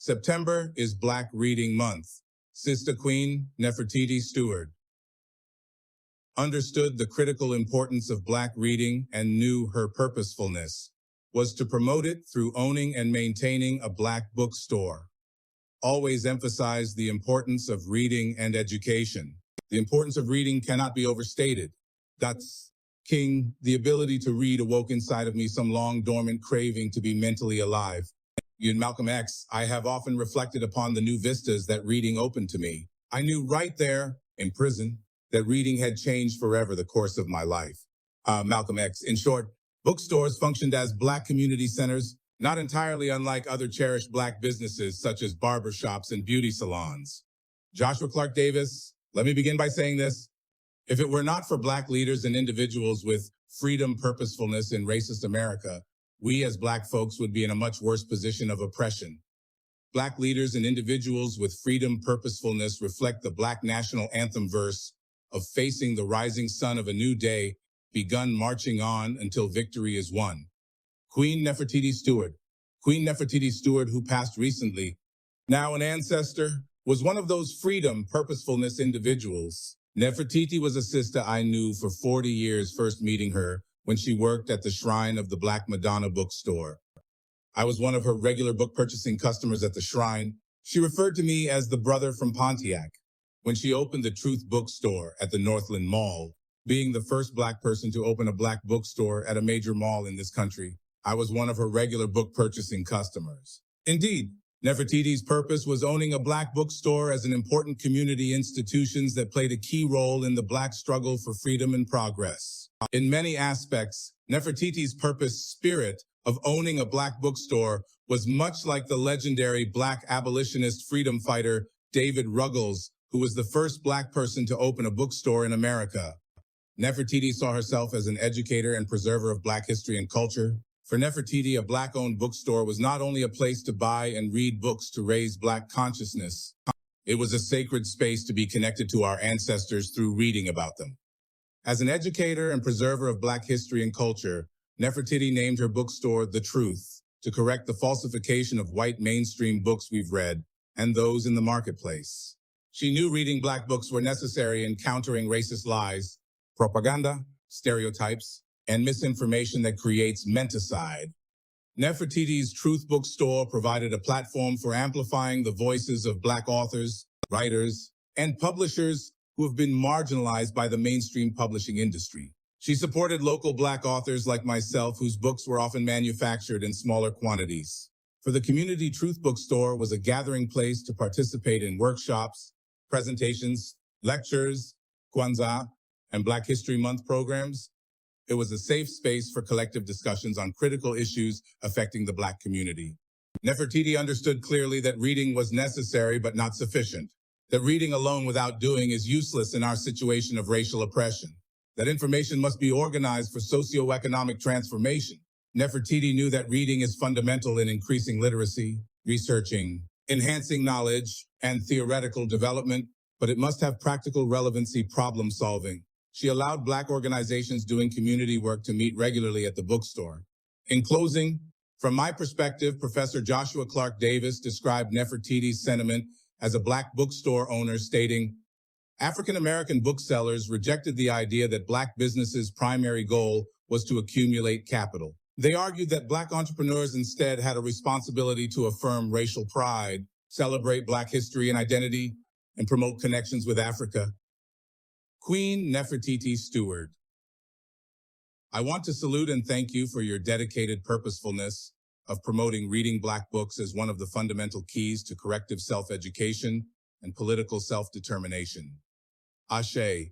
September is Black Reading Month. Sister Queen Nefertiti Steward understood the critical importance of Black reading and knew her purposefulness was to promote it through owning and maintaining a Black bookstore. Always emphasized the importance of reading and education. The importance of reading cannot be overstated. That's King, the ability to read awoke inside of me some long dormant craving to be mentally alive. In Malcolm X, I have often reflected upon the new vistas that reading opened to me. I knew right there, in prison, that reading had changed forever the course of my life. Malcolm X, in short, bookstores functioned as Black community centers, not entirely unlike other cherished Black businesses such as barbershops and beauty salons. Joshua Clark Davis, let me begin by saying this. If it were not for Black leaders and individuals with freedom, purposefulness in racist America, we as Black folks would be in a much worse position of oppression. Black leaders and individuals with freedom, purposefulness reflect the Black national anthem verse of facing the rising sun of a new day, begun marching on until victory is won. Queen Nefertiti Steward, who passed recently, now an ancestor, was one of those freedom, purposefulness individuals. Nefertiti was a sister I knew for 40 years, first meeting her when she worked at the Shrine of the Black Madonna bookstore. I was one of her regular book purchasing customers at the Shrine. She referred to me as the brother from Pontiac. When she opened the Truth bookstore at the Northland Mall, being the first Black person to open a Black bookstore at a major mall in this country, I was one of her regular book purchasing customers. Indeed, Nefertiti's purpose was owning a Black bookstore as an important community institution that played a key role in the Black struggle for freedom and progress. In many aspects, Nefertiti's purpose spirit of owning a Black bookstore was much like the legendary Black abolitionist freedom fighter David Ruggles, who was the first Black person to open a bookstore in America. Nefertiti saw herself as an educator and preserver of Black history and culture. For Nefertiti, a Black-owned bookstore was not only a place to buy and read books to raise Black consciousness, it was a sacred space to be connected to our ancestors through reading about them. As an educator and preserver of Black history and culture, Nefertiti named her bookstore The Truth to correct the falsification of white mainstream books we've read and those in the marketplace. She knew reading Black books were necessary in countering racist lies, propaganda, stereotypes, and misinformation that creates menticide. Nefertiti's Truth bookstore provided a platform for amplifying the voices of Black authors, writers, and publishers who have been marginalized by the mainstream publishing industry. She supported local Black authors like myself whose books were often manufactured in smaller quantities. For the community, Truth bookstore was a gathering place to participate in workshops, presentations, lectures, Kwanzaa, and Black History Month programs. It was a safe space for collective discussions on critical issues affecting the Black community. Nefertiti understood clearly that reading was necessary but not sufficient, that reading alone without doing is useless in our situation of racial oppression, that information must be organized for socioeconomic transformation. Nefertiti knew that reading is fundamental in increasing literacy, researching, enhancing knowledge, and theoretical development, but it must have practical relevancy, problem solving. She allowed Black organizations doing community work to meet regularly at the bookstore. In closing, from my perspective, Professor Joshua Clark Davis described Nefertiti's sentiment as a Black bookstore owner, stating, African-American booksellers rejected the idea that Black businesses' primary goal was to accumulate capital. They argued that Black entrepreneurs instead had a responsibility to affirm racial pride, celebrate Black history and identity, and promote connections with Africa. Queen Nefertiti Steward, I want to salute and thank you for your dedicated purposefulness of promoting reading Black books as one of the fundamental keys to corrective self-education and political self-determination. Ashe.